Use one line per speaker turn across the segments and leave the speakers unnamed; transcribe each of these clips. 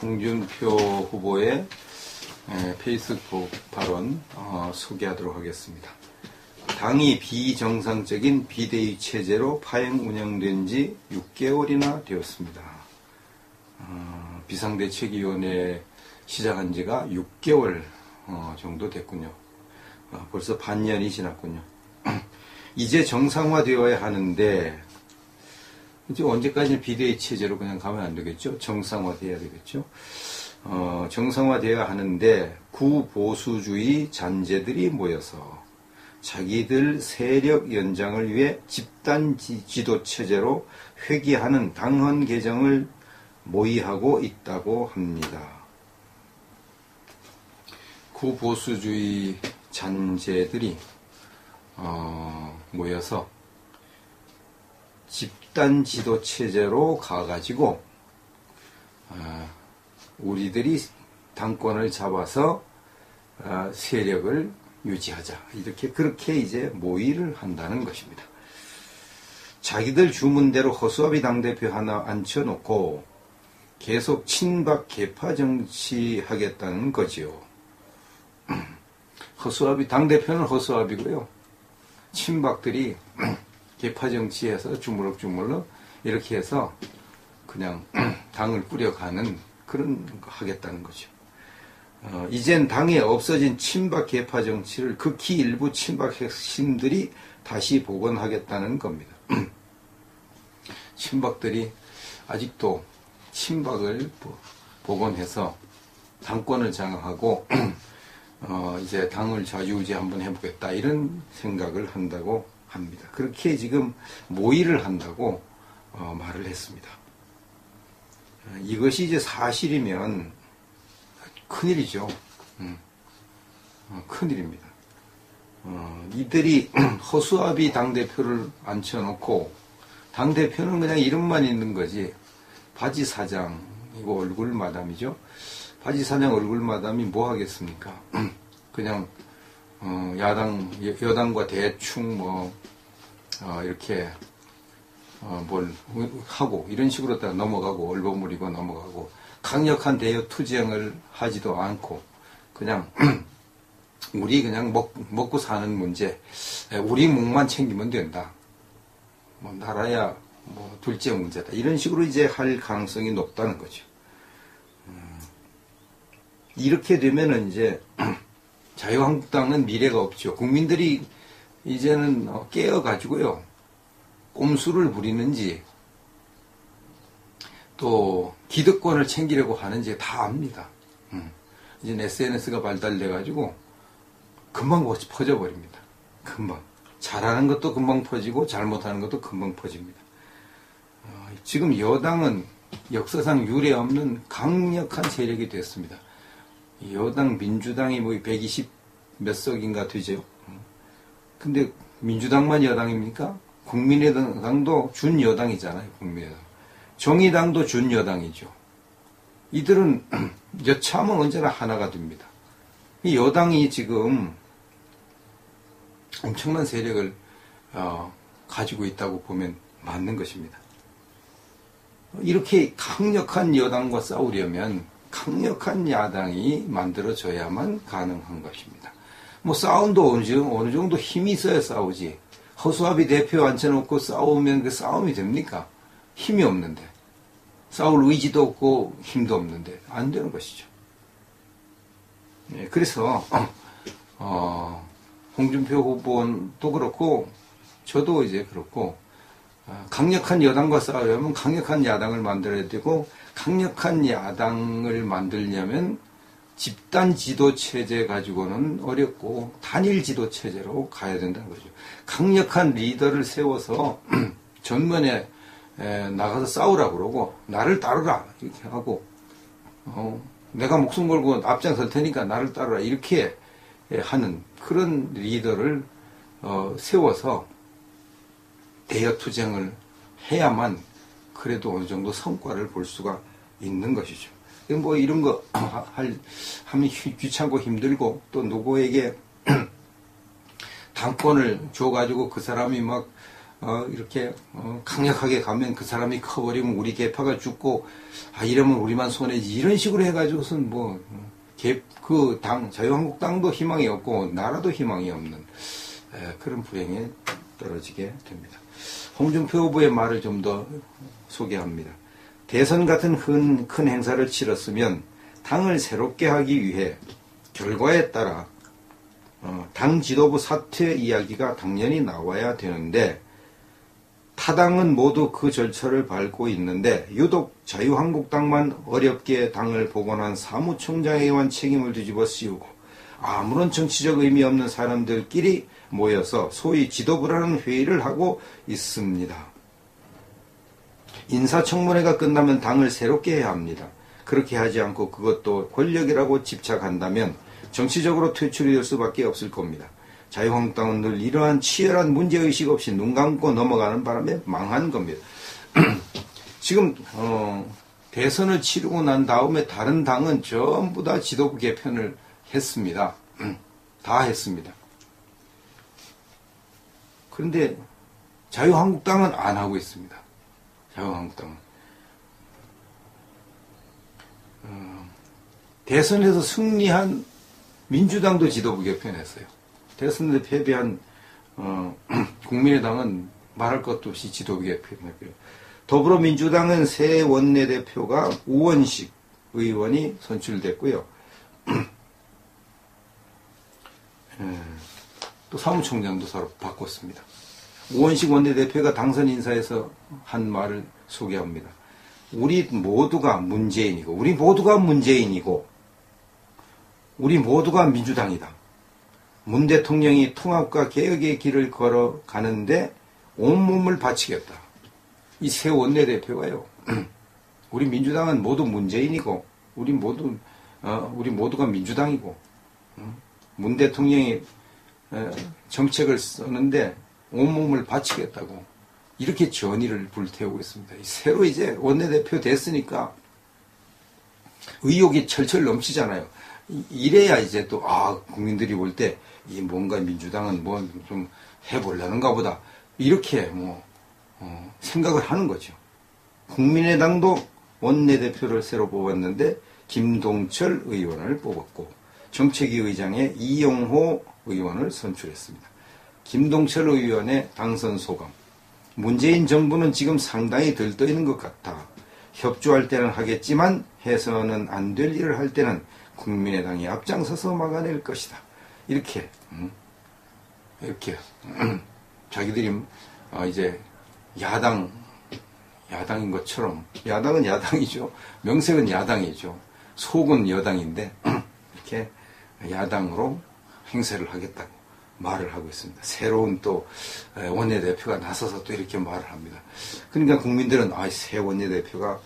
홍준표 후보의 페이스북 발언 소개하도록 하겠습니다. 당이 비정상적인 비대위 체제로 파행 운영된 지 6개월이나 되었습니다. 비상대책위원회 시작한 지가 6개월 정도 됐군요. 벌써 반년이 지났군요. 이제 정상화되어야 하는데 이제 언제까지 비대위 체제로 그냥 가면 안 되겠죠? 정상화돼야 되겠죠? 정상화되어야 하는데 구보수주의 잔재들이 모여서 자기들 세력 연장을 위해 집단 지도 체제로 회귀하는 당헌 개정을 모의하고 있다고 합니다. 구보수주의 잔재들이 모여서 집단 지도 체제로 가가지고 우리들이 당권을 잡아서 세력을 유지하자, 그렇게 이제 모의를 한다는 것입니다. 자기들 주문대로 허수아비 당대표 하나 앉혀놓고 계속 친박 개파 정치하겠다는 거지요. 허수아비 당대표는 허수아비고요. 친박들이 개파 정치에서 주물럭주물럭 이렇게 해서 그냥 당을 꾸려가는 그런 거 하겠다는 거죠. 이젠 당에 없어진 친박 개파 정치를 극히 일부 친박 핵심들이 다시 복원하겠다는 겁니다. 친박들이 아직도 친박을 복원해서 당권을 장악하고 이제 당을 좌지우지 한번 해보겠다, 이런 생각을 한다고 합니다. 그렇게 지금 모의를 한다고 말을 했습니다. 이것이 이제 사실이면 큰일이죠. 큰일입니다. 이들이 허수아비 당대표를 앉혀놓고, 당대표는 그냥 이름만 있는 거지, 바지사장이고 얼굴마담이죠. 바지사장 얼굴마담이 뭐 하겠습니까? 그냥 여당과 대충 이렇게 뭘 하고 이런 식으로 다 넘어가고, 얼버무리고 넘어가고, 강력한 대여 투쟁을 하지도 않고 그냥 우리 그냥 먹고 사는 문제, 우리 목만 챙기면 된다, 나라야 둘째 문제다, 이런 식으로 이제 할 가능성이 높다는 거죠. 이렇게 되면은 이제 자유한국당은 미래가 없죠. 국민들이 이제는 깨어가지고요, 꼼수를 부리는지 또 기득권을 챙기려고 하는지 다 압니다. 이제 SNS가 발달돼가지고 금방 퍼져버립니다. 금방. 잘하는 것도 금방 퍼지고 잘못하는 것도 금방 퍼집니다. 지금 여당은 역사상 유례 없는 강력한 세력이 됐습니다. 여당 민주당이 120 몇 석인가 되죠. 근데 민주당만 여당입니까? 국민의당도 준여당이잖아요. 국민의당. 정의당도 준여당이죠. 이들은 여차하면 언제나 하나가 됩니다. 이 여당이 지금 엄청난 세력을 가지고 있다고 보면 맞는 것입니다. 이렇게 강력한 여당과 싸우려면 강력한 야당이 만들어져야만 가능한 것입니다. 싸움도 어느 정도 힘이 있어야 싸우지. 허수아비 대표 앉혀놓고 싸우면 그 싸움이 됩니까? 힘이 없는데. 싸울 의지도 없고 힘도 없는데 안 되는 것이죠. 그래서 홍준표 후보도 그렇고 저도 이제 그렇고, 강력한 여당과 싸우려면 강력한 야당을 만들어야 되고, 강력한 야당을 만들려면 집단 지도 체제 가지고는 어렵고 단일 지도 체제로 가야 된다는 거죠. 강력한 리더를 세워서 전면에 나가서 싸우라고 그러고, 나를 따르라 이렇게 하고, 내가 목숨 걸고 앞장설 테니까 나를 따르라 이렇게 하는 그런 리더를 세워서 대여투쟁을 해야만 그래도 어느 정도 성과를 볼 수가 있는 것이죠. 이런 거 하면 귀찮고 힘들고, 또 누구에게 당권을 줘가지고 그 사람이 이렇게 강력하게 가면 그 사람이 커버리면 우리 계파가 죽고 이러면 우리만 손해지 이런 식으로 해가지고선 그 자유한국당도 희망이 없고 나라도 희망이 없는 그런 불행에 떨어지게 됩니다. 홍준표 후보의 말을 좀 더 소개합니다. 대선 같은 큰 행사를 치렀으면 당을 새롭게 하기 위해 결과에 따라 당 지도부 사퇴 이야기가 당연히 나와야 되는데 타당은 모두 그 절차를 밟고 있는데 유독 자유한국당만 어렵게 당을 복원한 사무총장에게만 책임을 뒤집어 씌우고 아무런 정치적 의미 없는 사람들끼리 모여서 소위 지도부라는 회의를 하고 있습니다. 인사청문회가 끝나면 당을 새롭게 해야 합니다. 그렇게 하지 않고 그것도 권력이라고 집착한다면 정치적으로 퇴출이 될 수밖에 없을 겁니다. 자유한국당은 늘 이러한 치열한 문제의식 없이 눈 감고 넘어가는 바람에 망한 겁니다. 지금 대선을 치르고 난 다음에 다른 당은 전부 다 지도부 개편을 했습니다. 다 했습니다. 그런데 자유한국당은 안 하고 있습니다. 자유한국당은. 대선에서 승리한 민주당도 지도부 개편했어요. 대선에 패배한 국민의당은 말할 것도 없이 지도부 개편했고요. 더불어민주당은 새 원내대표가 우원식 의원이 선출됐고요. 또 사무총장도 서로 바꿨습니다. 우원식 원내대표가 당선 인사에서 한 말을 소개합니다. 우리 모두가 문재인이고 우리 모두가 민주당이다. 문 대통령이 통합과 개혁의 길을 걸어가는데 온몸을 바치겠다. 이 새 원내대표가요. 우리 민주당은 모두 문재인이고 우리 모두가 민주당이고 문 대통령이 정책을 쓰는데 온몸을 바치겠다고 이렇게 전의를 불태우고 있습니다. 새로 이제 원내대표 됐으니까 의욕이 철철 넘치잖아요. 이래야 이제 또 국민들이 볼 때 이 뭔가 민주당은 뭐 좀 해보려는가 보다 이렇게 생각을 하는 거죠. 국민의당도 원내대표를 새로 뽑았는데 김동철 의원을 뽑았고 정책위 의장에 이용호 의원을 선출했습니다. 김동철 의원의 당선 소감. 문재인 정부는 지금 상당히 들떠있는 것 같아. 협조할 때는 하겠지만 해서는 안 될 일을 할 때는 국민의당이 앞장서서 막아낼 것이다. 이렇게 자기들이 이제 야당인 것처럼 야당은 야당이죠. 명색은 야당이죠. 속은 여당인데 이렇게 야당으로 행세를 하겠다고 말을 하고 있습니다. 새로운 또 원내대표가 나서서 또 이렇게 말을 합니다. 그러니까 국민들은 새 원내대표가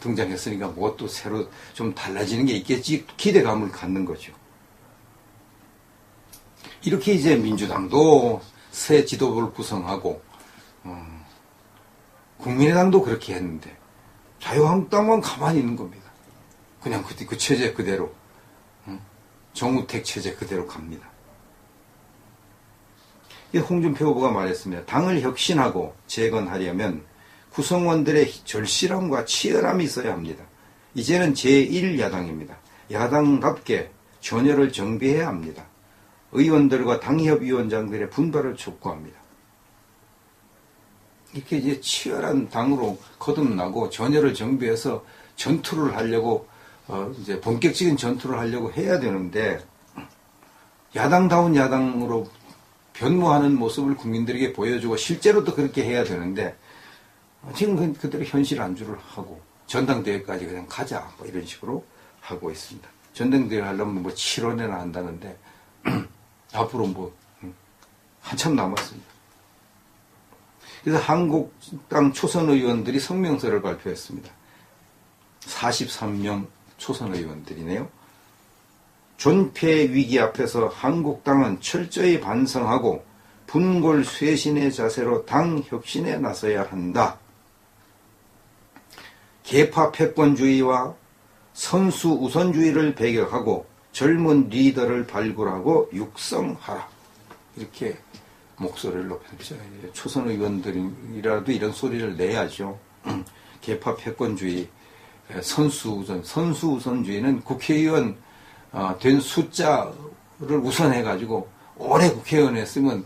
등장했으니까 뭐 또 새로 좀 달라지는 게 있겠지 기대감을 갖는 거죠. 이렇게 이제 민주당도 새 지도부를 구성하고 국민의당도 그렇게 했는데 자유한국당만 가만히 있는 겁니다. 그냥 그 체제 그대로 정우택 체제 그대로 갑니다. 홍준표 후보가 말했습니다. 당을 혁신하고 재건하려면 구성원들의 절실함과 치열함이 있어야 합니다. 이제는 제1야당입니다. 야당답게 전열을 정비해야 합니다. 의원들과 당협위원장들의 분발을 촉구합니다. 이렇게 이제 치열한 당으로 거듭나고 전열을 정비해서 전투를 하려고 이제 본격적인 전투를 하려고 해야 되는데 야당다운 야당으로 변모하는 모습을 국민들에게 보여주고 실제로도 그렇게 해야 되는데 지금 그대로 현실 안주를 하고 전당대회까지 그냥 가자 뭐 이런 식으로 하고 있습니다. 전당대회 하려면 7월에나 한다는데 앞으로 한참 남았습니다. 그래서 한국당 초선 의원들이 성명서를 발표했습니다. 43명 초선 의원들이네요. 존폐 위기 앞에서 한국당은 철저히 반성하고 분골쇄신의 자세로 당 혁신에 나서야 한다. 계파 패권주의와 선수 우선주의를 배격하고 젊은 리더를 발굴하고 육성하라. 이렇게 목소리를 높여주죠. 초선 의원들이라도 이런 소리를 내야죠. 개파 패권주의, 선수우선주의는 국회의원 된 숫자를 우선해가지고 오래 국회의원 했으면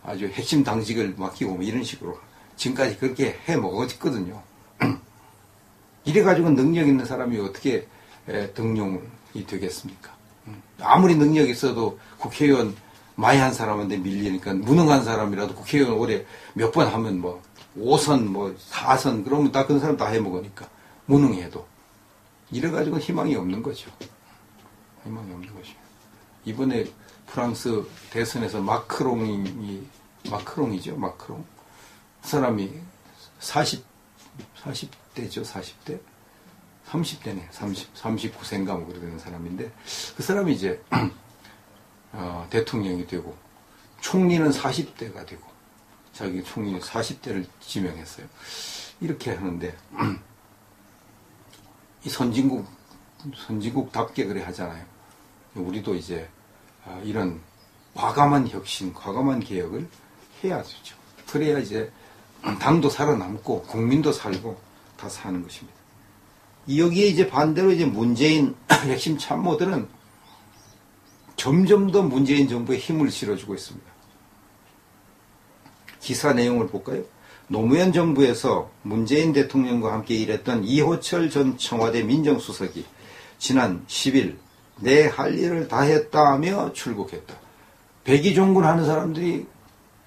아주 핵심 당직을 맡기고 뭐 이런 식으로 지금까지 그렇게 해 먹었거든요. 이래가지고 능력 있는 사람이 어떻게 등용이 되겠습니까? 아무리 능력이 있어도 국회의원 많이 한 사람한테 밀리니까 무능한 사람이라도 국회의원 올해 몇 번 하면 뭐 5선 뭐 4선 그러면 다 그런 사람 다 해먹으니까 무능해도 이래가지고 희망이 없는 거죠. 희망이 없는 것이죠. 이번에 프랑스 대선에서 마크롱이죠. 마크롱. 그 사람이 40대죠. 40대? 30대네. 39세인가 뭐 그렇게 되는 사람인데 그 사람이 이제 대통령이 되고 총리는 40대가 되고 자기 총리 40대를 지명했어요. 이렇게 하는데 이 선진국답게 그래 하잖아요. 우리도 이제 이런 과감한 혁신, 과감한 개혁을 해야 되죠. 그래야 이제 당도 살아남고 국민도 살고 다 사는 것입니다. 여기에 이제 반대로 이제 문재인 핵심 참모들은 점점 더 문재인 정부에 힘을 실어주고 있습니다. 기사 내용을 볼까요? 노무현 정부에서 문재인 대통령과 함께 일했던 이호철 전 청와대 민정수석이 지난 10일 내 할 일을 다 했다며 출국했다. 백의종군 하는 사람들이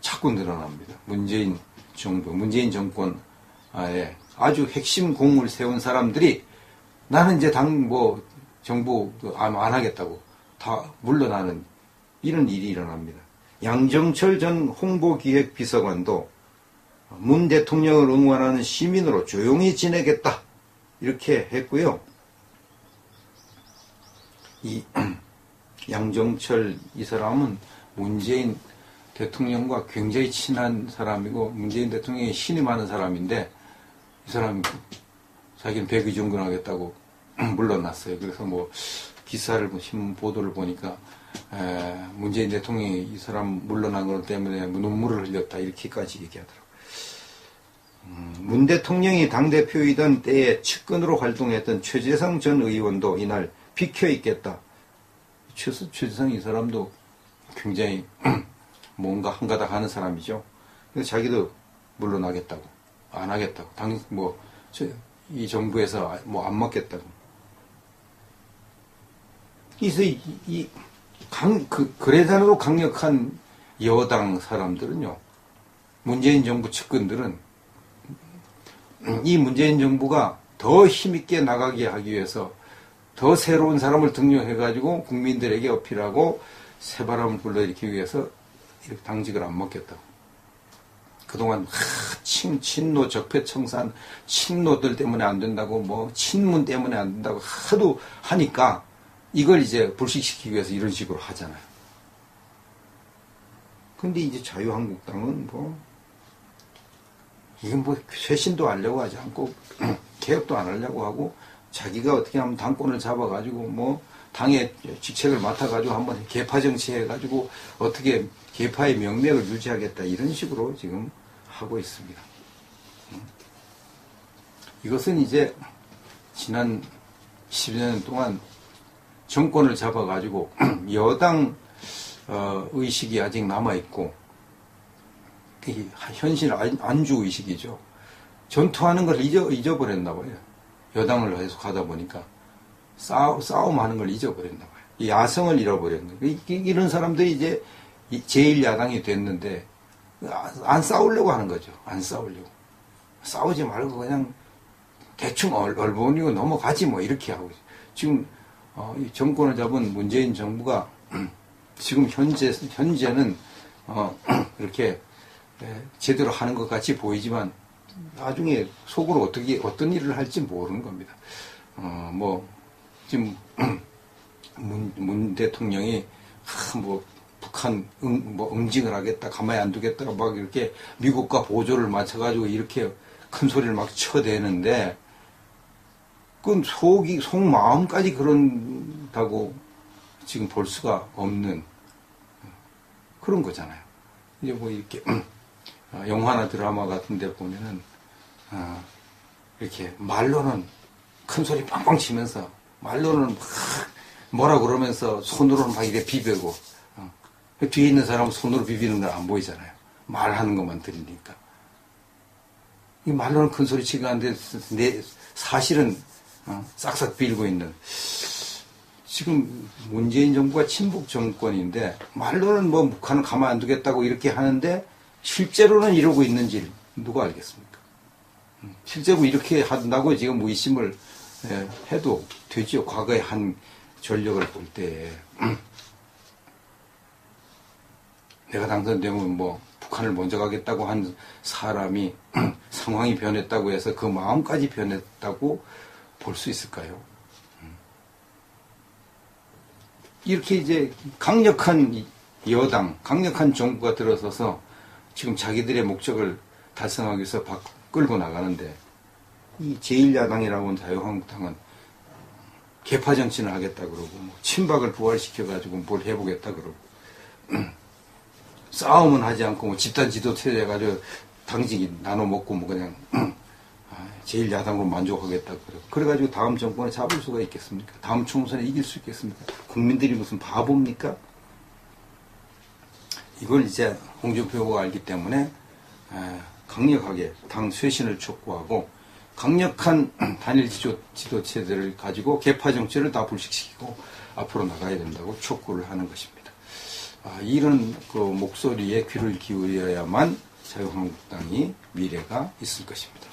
자꾸 늘어납니다. 문재인 정부, 문재인 정권에 아주 핵심 공을 세운 사람들이 나는 이제 정부 안 하겠다고 다 물러나는 이런 일이 일어납니다. 양정철 전 홍보기획비서관도 문 대통령을 응원하는 시민으로 조용히 지내겠다 이렇게 했고요. 이 양정철 이 사람은 문재인 대통령과 굉장히 친한 사람이고 문재인 대통령이 신임하는 사람인데 이 사람이 자기는 백의종군하겠다고 물러났어요. 그래서 뭐 기사를 신문 보도를 보니까 문재인 대통령이 이 사람 물러난 것 때문에 눈물을 흘렸다 이렇게까지 얘기하더라고요. 문 대통령이 당대표이던 때에 측근으로 활동했던 최재성 전 의원도 이날 비켜있겠다. 최재성 이 사람도 굉장히 뭔가 한가닥 하는 사람이죠. 그래서 자기도 물러나겠다고 안 하겠다고 이 정부에서 뭐 안 맡겠다고. 그래서 그래서도 강력한 여당 사람들은요, 문재인 정부 측근들은 이 문재인 정부가 더 힘있게 나가게 하기 위해서 더 새로운 사람을 등용해가지고 국민들에게 어필하고 새바람을 불러일으키기 위해서 이렇게 당직을 안 맡겠다고. 그동안 친노 적폐청산 친노들 때문에 안 된다고 뭐 친문 때문에 안 된다고 하도 하니까 이걸 이제 불식시키기 위해서 이런 식으로 하잖아요. 근데 이제 자유한국당은 이건 쇄신도 하려고 하지 않고 개혁도 안 하려고 하고 자기가 어떻게 하면 당권을 잡아가지고 당의 직책을 맡아가지고 한번 개파 정치 해가지고 어떻게 개파의 명맥을 유지하겠다 이런 식으로 지금 하고 있습니다. 이것은 이제 지난 10년 동안 정권을 잡아가지고 여당 의식이 아직 남아있고 현실 안주의식이죠. 전투하는 걸 잊어버렸나 봐요. 여당을 계속 하다 보니까 싸움하는 걸 잊어버렸나 봐요. 야성을 잃어버렸나 봐요. 이런 사람들이 이제 제1야당이 됐는데 안 싸우려고 하는 거죠. 안 싸우려고. 싸우지 말고 그냥 대충 얼버무리고 넘어가지 뭐 이렇게 하고 지금 이 정권을 잡은 문재인 정부가 지금 현재는 이렇게 제대로 하는 것 같이 보이지만 나중에 속으로 어떤 일을 할지 모르는 겁니다. 지금 문 대통령이 북한 응징을 하겠다, 가만히 안 두겠다, 막 이렇게 미국과 보조를 맞춰가지고 이렇게 큰 소리를 막 쳐대는데, 그건 속마음까지 그런다고 지금 볼 수가 없는 그런 거잖아요. 이제 뭐 이렇게 영화나 드라마 같은 데 보면은 이렇게 말로는 큰 소리 빵빵 치면서 말로는 막 뭐라 그러면서 손으로는 막 이렇게 비비고 뒤에 있는 사람은 손으로 비비는 건 안 보이잖아요. 말하는 것만 들리니까. 이 말로는 큰 소리 치고 하는데 사실은 싹싹 빌고 있는 지금 문재인 정부가 친북 정권인데 말로는 뭐 북한을 가만 안 두겠다고 이렇게 하는데 실제로는 이러고 있는지 누가 알겠습니까? 실제로 이렇게 한다고 지금 의심을 해도 되죠. 과거에 한 전력을 볼 때에 내가 당선되면 뭐 북한을 먼저 가겠다고 한 사람이 상황이 변했다고 해서 그 마음까지 변했다고 볼 수 있을까요? 이렇게 이제 강력한 여당, 강력한 정부가 들어서서 지금 자기들의 목적을 달성하기 위해서 끌고 나가는데 이 제1야당이라고 하는 자유한국당은 개파 정치를 하겠다 그러고 뭐 친박을 부활시켜가지고 뭘 해보겠다 그러고 싸움은 하지 않고 뭐 집단 지도 체제 해가지고 당직이 나눠 먹고 뭐 그냥 제1야당으로 만족하겠다 그러고 그래가지고 다음 정권을 잡을 수가 있겠습니까? 다음 총선에 이길 수 있겠습니까? 국민들이 무슨 바보입니까? 이걸 이제 홍준표 후보가 알기 때문에 강력하게 당 쇄신을 촉구하고 강력한 단일 지도체제를 가지고 개파 정치를 다 불식시키고 앞으로 나가야 된다고 촉구를 하는 것입니다. 이런 그 목소리에 귀를 기울여야만 자유한국당이 미래가 있을 것입니다.